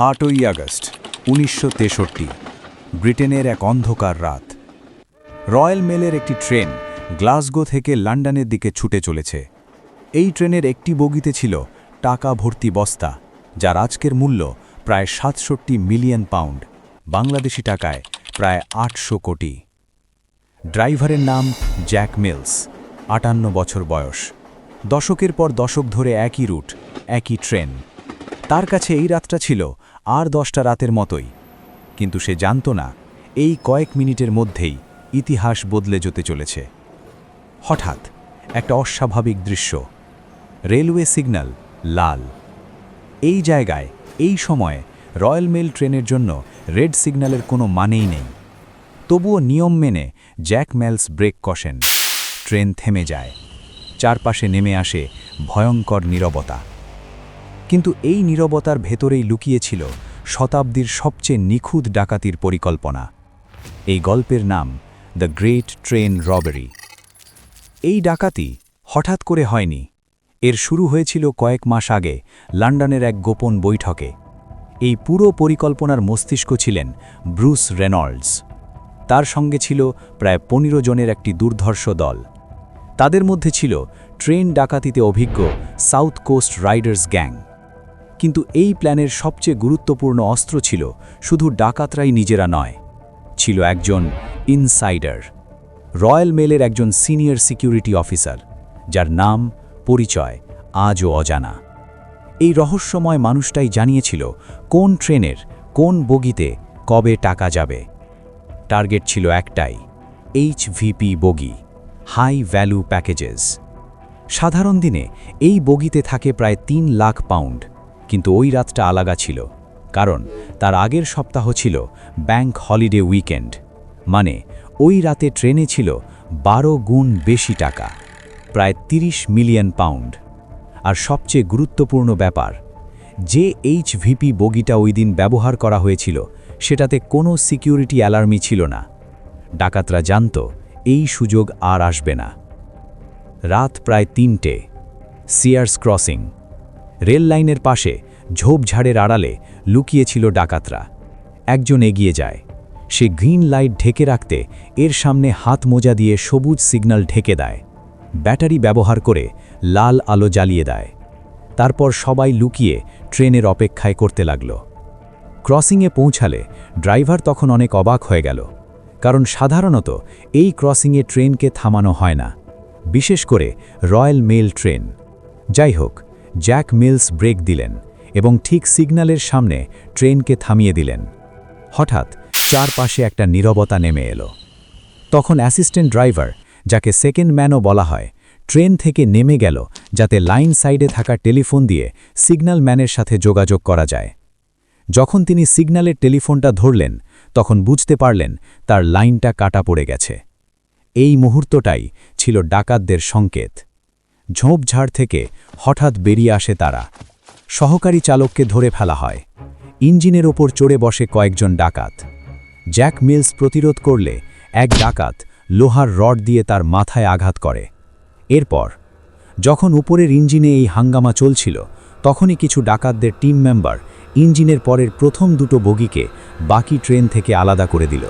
8ই August 1963 ব্রিটেনের এক অন্ধকার রাত। রয়্যাল মেলের একটি ট্রেন গ্লাসগো থেকে লন্ডনের দিকে ছুটে চলেছে। এই ট্রেনের একটি বগিতে ছিল টাকা ভর্তি বস্তা, যার আজকের মূল্য প্রায় ৬৭ মিলিয়ন পাউন্ড, বাংলাদেশি টাকায় প্রায় ৮০০ কোটি। ড্রাইভারের নাম জ্যাক মিলস, ৫৮ বছর বয়স। দশকের পর দশক ধরে একই রুট, একই ট্রেন। তার কাছে এই রাতটা ছিল আর ১০টা রাতের মতোই, কিন্তু সে জানত না এই কয়েক মিনিটের মধ্যেই ইতিহাস বদলে যেতে চলেছে। হঠাৎ একটা অস্বাভাবিক দৃশ্য। রেলওয়ে সিগন্যাল লাল। এই জায়গায় এই সময়ে রয়্যাল মেল ট্রেনের জন্য রেড সিগন্যালের কোনো মানেই নেই। তবুও নিয়ম মেনে জ্যাক মেলস ব্রেক কষেন। ট্রেন থেমে যায়। চারপাশে নেমে আসে ভয়ঙ্কর নীরবতা। কিন্তু এই নীরবতার ভেতরেই লুকিয়েছিল শতাব্দীর সবচেয়ে নিখুঁত ডাকাতির পরিকল্পনা। এই গল্পের নাম দ্য গ্রেট ট্রেন রবারি। এই ডাকাতি হঠাৎ করে হয়নি। এর শুরু হয়েছিল কয়েক মাস আগে লন্ডনের এক গোপন বৈঠকে। এই পুরো পরিকল্পনার মস্তিষ্ক ছিলেন ব্রুস রেনল্ডস। তার সঙ্গে ছিল প্রায় ১৫ জনের একটি দুর্ধর্ষ দল। তাদের মধ্যে ছিল ট্রেন ডাকাতিতে অভিজ্ঞ সাউথ কোস্ট রাইডার্স গ্যাং। কিন্তু এই প্ল্যানের সবচেয়ে গুরুত্বপূর্ণ অস্ত্র ছিল শুধু ডাকাতরাই নিজেরা নয়, ছিল একজন ইনসাইডার, রয়্যাল মেলের একজন সিনিয়র সিকিউরিটি অফিসার, যার নাম পরিচয় আজও অজানা। এই রহস্যময় মানুষটাই জানিয়েছিল কোন ট্রেনের কোন বগিতে কবে টাকা যাবে। টার্গেট ছিল একটাই, HVP বগি, হাই ভ্যালু প্যাকেজেস। সাধারণ দিনে এই বগিতে থাকে প্রায় ৩ লাখ পাউন্ড, কিন্তু ওই রাতটা আলাদা ছিল, কারণ তার আগের সপ্তাহ ছিল ব্যাংক হলিডে উইকেন্ড। মানে ওই রাতে ট্রেনে ছিল ১২ গুণ বেশি টাকা, প্রায় ৩০ মিলিয়ন পাউন্ড। আর সবচেয়ে গুরুত্বপূর্ণ ব্যাপার, যে HVP বগিটা ওই দিন ব্যবহার করা হয়েছিল সেটাতে কোনো সিকিউরিটি অ্যালার্মই ছিল না। ডাকাতরা জানত এই সুযোগ আর আসবে না। রাত প্রায় ৩টে। সিয়ার্স ক্রসিং। রেল লাইনের পাশে ঝোপঝাড়ের আড়ালে লুকিয়েছিল ডাকাতরা। একজন এগিয়ে যায়। সে গ্রিন লাইট ঢেকে রাখতে এর সামনে হাত মোজা দিয়ে সবুজ সিগন্যাল ঢেকে দেয়। ব্যাটারি ব্যবহার করে লাল আলো জ্বালিয়ে দেয়। তারপর সবাই লুকিয়ে ট্রেনের অপেক্ষায় করতে লাগল। ক্রসিংয়ে পৌঁছালে ড্রাইভার তখন অনেক অবাক হয়ে গেল, কারণ সাধারণত এই ক্রসিংয়ে ট্রেনকে থামানো হয় না, বিশেষ করে রয়্যাল মেল ট্রেন। যাই হোক, জ্যাক মিলস ব্রেক দিলেন এবং ঠিক সিগন্যালের সামনে ট্রেনকে থামিয়ে দিলেন। হঠাৎ চারপাশে একটা নীরবতা নেমে এলো। তখন অ্যাসিস্ট্যান্ট ড্রাইভার, যাকে সেকেন্ড ম্যানও বলা হয়, ট্রেন থেকে নেমে গেল যাতে লাইন সাইডে থাকা টেলিফোন দিয়ে সিগন্যাল ম্যানের সাথে যোগাযোগ করা যায়। যখন তিনি সিগন্যালের টেলিফোনটা ধরলেন, তখন বুঝতে পারলেন তার লাইনটা কাটা পড়ে গেছে। এই মুহূর্তটাই ছিল ডাকাতদের সংকেত। ঝোপঝাড় থেকে হঠাৎ বেরিয়ে আসে তারা। সহকারী চালককে ধরে ফেলা হয়। ইঞ্জিনের ওপর চড়ে বসে কয়েকজন ডাকাত। জ্যাক মিলস প্রতিরোধ করলে এক ডাকাত লোহার রড দিয়ে তার মাথায় আঘাত করে। এরপর যখন উপরের ইঞ্জিনে এই হাঙ্গামা চলছিল, তখনই কিছু ডাকাতদের টিম মেম্বার ইঞ্জিনের পরের প্রথম দুটো বগিকে বাকি ট্রেন থেকে আলাদা করে দিল।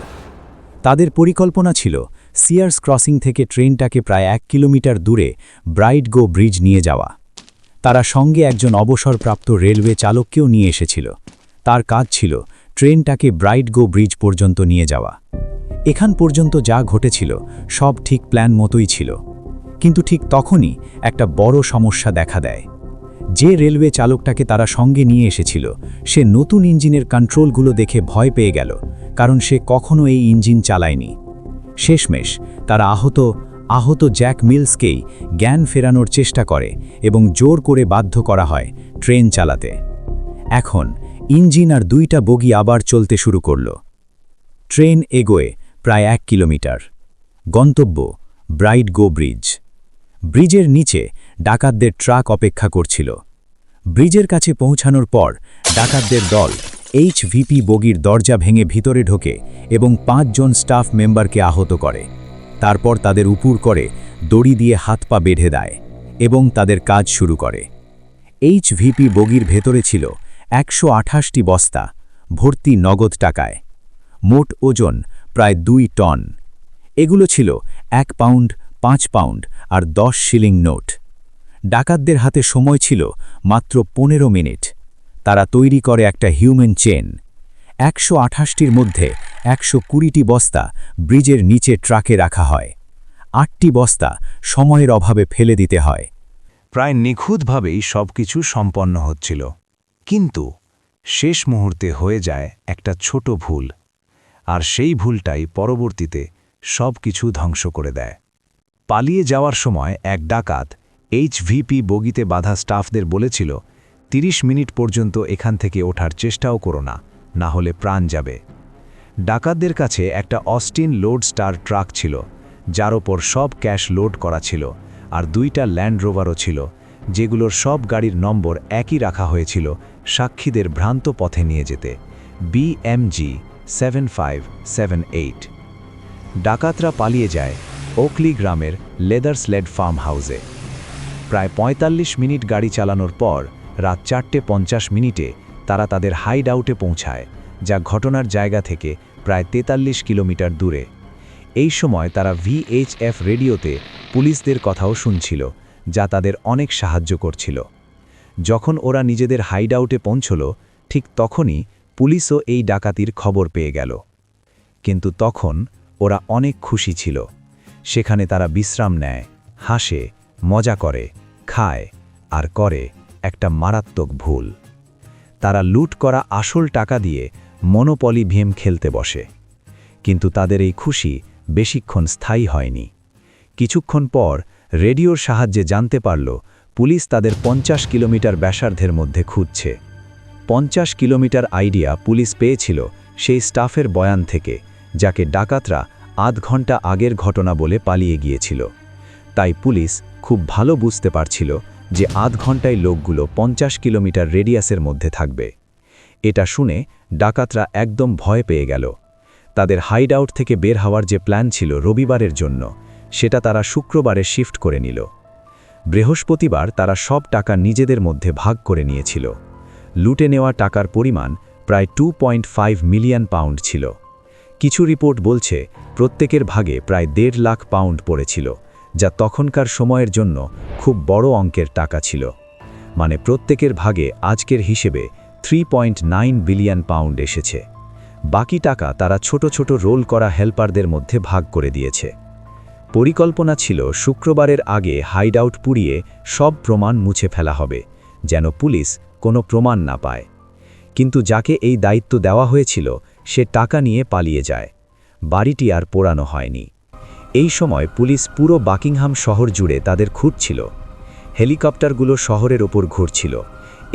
তাদের পরিকল্পনা ছিল সিয়ার্স ক্রসিং থেকে ট্রেনটাকে প্রায় ১ কিলোমিটার দূরে ব্রাইট গো ব্রিজ নিয়ে যাওয়া। তারা সঙ্গে একজন অবসরপ্রাপ্ত রেলওয়ে চালককেও নিয়ে এসেছিল। তার কাজ ছিল ট্রেনটাকে ব্রাইট গো ব্রিজ পর্যন্ত নিয়ে যাওয়া। এখান পর্যন্ত যা ঘটেছিল সব ঠিক প্ল্যান মতোই ছিল, কিন্তু ঠিক তখনই একটা বড় সমস্যা দেখা দেয়। যে রেলওয়ে চালকটাকে তারা সঙ্গে নিয়ে এসেছিল, সে নতুন ইঞ্জিনের কন্ট্রোলগুলো দেখে ভয় পেয়ে গেল, কারণ সে কখনো এই ইঞ্জিন চালায়নি। শেষমেশ তারা আহত জ্যাক মিলসকেই জ্ঞান ফেরানোর চেষ্টা করে এবং জোর করে বাধ্য করা হয় ট্রেন চালাতে। এখন ইঞ্জিন আর 2টা বগি আবার চলতে শুরু করল। ট্রেন এগোয় প্রায় 1 কিলোমিটার। গন্তব্য ব্রাইট গো ব্রিজ। ব্রিজের নিচে ডাকাতদের ট্রাক অপেক্ষা করছিল। ব্রিজের কাছে পৌঁছানোর পর ডাকাতদের দল HVP বগির দরজা ভেঙে ভিতরে ঢোকে এবং 5 জন স্টাফ মেম্বারকে আহত করে। তারপর তাদের উপর করে দড়ি দিয়ে হাত পা বেঁধে দেয় এবং তাদের কাজ শুরু করে। HVP বগির ভেতরে ছিল 128টি বস্তা ভর্তি নগদ টাকায়। মোট ওজন প্রায় 2 টন। এগুলো ছিল 1 পাউন্ড, 5 পাউন্ড আর 10 শিলিং নোট। ডাকাতদের হাতে সময় ছিল মাত্র 15 মিনিট। তারা তৈরি করে একটা হিউম্যান চেন। 128টির মধ্যে 120টি বস্তা ব্রিজের নিচে ট্রাকে রাখা হয়। 8টি বস্তা সময়ের অভাবে ফেলে দিতে হয়। প্রায় নিখুঁতভাবেই সবকিছু সম্পন্ন হচ্ছিল, কিন্তু শেষ মুহূর্তে হয়ে যায় একটা ছোট ভুল, আর সেই ভুলটাই পরবর্তীতে সবকিছু ধ্বংস করে দেয়। পালিয়ে যাওয়ার সময় এক ডাকাত HVP বগিতে বাঁধা স্টাফদের বলেছিল, 30 মিনিট পর্যন্ত এখান থেকে ওঠার চেষ্টাও করো না, না হলে প্রাণ যাবে। ডাকাতদের কাছে একটা অস্টিন লোড স্টার ট্রাক ছিল, যার ওপর সব ক্যাশ লোড করা ছিল, আর 2টা ল্যান্ড রোভারও ছিল, যেগুলোর সব গাড়ির নম্বর একই রাখা হয়েছিল সাক্ষীদের ভ্রান্ত পথে নিয়ে যেতে, BMG 7578। ডাকাতরা পালিয়ে যায় ওকলি গ্রামের লেদার স্লেড ফার্ম হাউসে। প্রায় 45 মিনিট গাড়ি চালানোর পর রাত 4:50 মিনিটে তারা তাদের হাইড আউটে পৌঁছায়, যা ঘটনার জায়গা থেকে প্রায় 43 কিলোমিটার দূরে। এই সময় তারা VHF রেডিওতে পুলিশদের কথাও শুনছিল, যা তাদের অনেক সাহায্য করছিল। যখন ওরা নিজেদের হাইড আউটে পৌঁছল, ঠিক তখনই পুলিশও এই ডাকাতির খবর পেয়ে গেল। কিন্তু তখন ওরা অনেক খুশি ছিল। সেখানে তারা বিশ্রাম নেয়, হাসে, মজা করে, খায় আর করে একটা মারাত্মক ভুল। তারা লুট করা আসল টাকা দিয়ে মনোপলি গেম খেলতে বসে। কিন্তু তাদের এই খুশি বেশিক্ষণ স্থায়ী হয়নি। কিছুক্ষণ পর রেডিওর সাহায্যে জানতে পারল পুলিশ তাদের 50 কিলোমিটার ব্যাসার্ধের মধ্যে খুঁজছে। 50 কিলোমিটার আইডিয়া পুলিশ পেয়েছিল সেই স্টাফের বয়ান থেকে, যাকে ডাকাতরা আধ ঘন্টা আগের ঘটনা বলে পালিয়ে গিয়েছিল। তাই পুলিশ খুব ভালো বুঝতে পারছিল যে আধ ঘন্টায় লোকগুলো 50 কিলোমিটার রেডিয়াসের মধ্যে থাকবে। এটা শুনে ডাকাতরা একদম ভয় পেয়ে গেল। তাদের হাইড আউট থেকে বের হওয়ার যে প্ল্যান ছিল রবিবারের জন্য, সেটা তারা শুক্রবারে শিফট করে নিল। বৃহস্পতিবার তারা সব টাকা নিজেদের মধ্যে ভাগ করে নিয়েছিল। লুটে নেওয়া টাকার পরিমাণ প্রায় 2.5 মিলিয়ন পাউন্ড ছিল। কিছু রিপোর্ট বলছে প্রত্যেকের ভাগে প্রায় 1.5 লাখ পাউন্ড পড়েছিল, যা তখনকার সময়ের জন্য খুব বড় অঙ্কের টাকা ছিল। মানে প্রত্যেকের ভাগে আজকের হিসেবে 3.9 বিলিয়ন পাউন্ড এসেছে। বাকি টাকা তারা ছোট ছোট রোল করা হেল্পারদের মধ্যে ভাগ করে দিয়েছে। পরিকল্পনা ছিল শুক্রবারের আগে হাইড আউট পুড়িয়ে সব প্রমাণ মুছে ফেলা হবে, যেন পুলিশ কোনো প্রমাণ না পায়। কিন্তু যাকে এই দায়িত্ব দেওয়া হয়েছিল সে টাকা নিয়ে পালিয়ে যায়। বাড়িটি আর পোড়ানো হয়নি। এই সময় পুলিশ পুরো বাকিংহাম শহর জুড়ে তাদের খুঁজছিল। হেলিকপ্টারগুলো শহরের ওপর ঘুরছিল,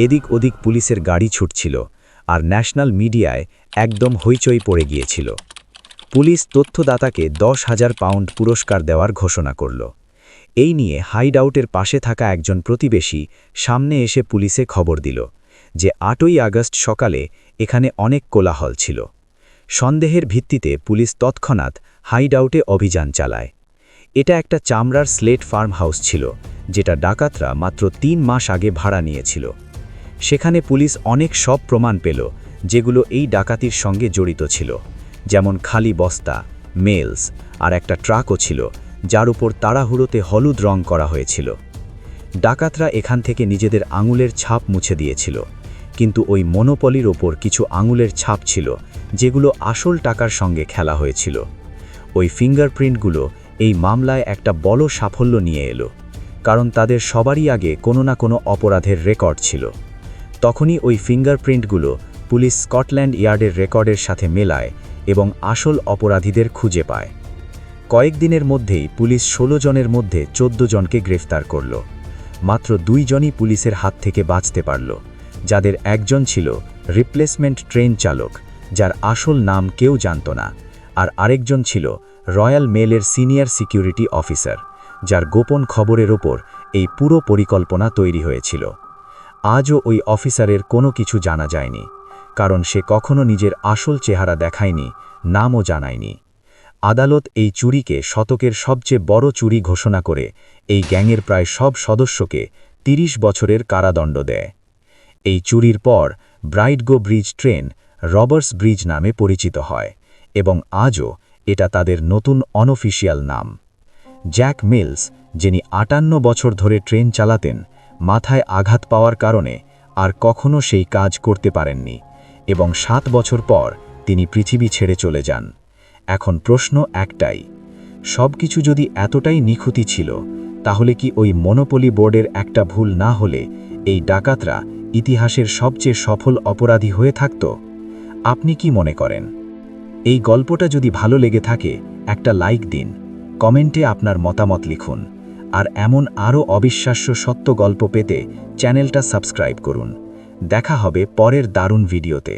এদিক ওদিক পুলিশের গাড়ি ছুটছিল, আর ন্যাশনাল মিডিয়ায় একদম হইচই পড়ে গিয়েছিল। পুলিশ তথ্যদাতাকে 10,000 পাউন্ড পুরস্কার দেওয়ার ঘোষণা করল। এই নিয়ে হাইড আউটের পাশে থাকা একজন প্রতিবেশী সামনে এসে পুলিশে খবর দিল যে 8ই আগস্ট সকালে এখানে অনেক কোলাহল ছিল। সন্দেহের ভিত্তিতে পুলিশ তৎক্ষণাৎ হাইড আউটে অভিযান চালায়। এটা একটা চামড়ার স্লেট ফার্ম হাউস ছিল, যেটা ডাকাতরা মাত্র 3 মাস আগে ভাড়া নিয়েছিল। সেখানে পুলিশ অনেক সব প্রমাণ পেল যেগুলো এই ডাকাতির সঙ্গে জড়িত ছিল, যেমন খালি বস্তা, মেলস আর একটা ট্রাকও ছিল, যার উপর তাড়াহুড়োতে হলুদ রং করা হয়েছিল। ডাকাতরা এখান থেকে নিজেদের আঙুলের ছাপ মুছে দিয়েছিল, কিন্তু ওই মনোপলির ওপর কিছু আঙুলের ছাপ ছিল, যেগুলো আসল টাকার সঙ্গে খেলা হয়েছিল। ওই ফিঙ্গারপ্রিন্টগুলো এই মামলায় একটা বড় সাফল্য নিয়ে এলো, কারণ তাদের সবারই আগে কোনো না কোনো অপরাধের রেকর্ড ছিল। তখনই ওই ফিঙ্গারপ্রিন্টগুলো পুলিশ স্কটল্যান্ড ইয়ার্ডের রেকর্ডের সাথে মেলায় এবং আসল অপরাধীদের খুঁজে পায়। কয়েকদিনের মধ্যেই পুলিশ 16 জনের মধ্যে 14 জনকে গ্রেফতার করল। মাত্র 2 জনই পুলিশের হাত থেকে বাঁচতে পারল, যাদের একজন ছিল রিপ্লেসমেন্ট ট্রেন চালক, যার আসল নাম কেউ জানত না, আর আরেকজন ছিল রয়্যাল মেলের সিনিয়র সিকিউরিটি অফিসার, যার গোপন খবরের ওপর এই পুরো পরিকল্পনা তৈরি হয়েছিল। আজও ওই অফিসারের কোনো কিছু জানা যায়নি, কারণ সে কখনো নিজের আসল চেহারা দেখায়নি, নামও জানায়নি। আদালত এই চুরিকে শতকের সবচেয়ে বড় চুরি ঘোষণা করে এই গ্যাংয়ের প্রায় সব সদস্যকে 30 বছরের কারাদণ্ড দেয়। এই চুরির পর ব্রাইডগো ব্রিজ ট্রেন রবার্স ব্রিজ নামে পরিচিত হয় এবং আজও এটা তাদের নতুন অনঅফিশিয়াল নাম। জ্যাক মিলস, যিনি ৫৮ বছর ধরে ট্রেন চালাতেন, মাথায় আঘাত পাওয়ার কারণে আর কখনো সেই কাজ করতে পারেননি এবং ৭ বছর পর তিনি পৃথিবী ছেড়ে চলে যান। এখন প্রশ্ন একটাই, সবকিছু যদি এতটাই নিখুঁতি ছিল, তাহলে কি ওই মনোপলি বোর্ডের একটা ভুল না হলে এই ডাকাতরা ইতিহাসের সবচেয়ে সফল অপরাধী হয়ে থাকত? আপনি কি মনে করেন? এই গল্পটা যদি ভালো লেগে থাকে একটা লাইক দিন, কমেন্টে আপনার মতামত লিখুন, আর এমন আরও অবিশ্বাস্য সত্য গল্প পেতে চ্যানেলটা সাবস্ক্রাইব করুন। দেখা হবে পরের দারুণ ভিডিওতে।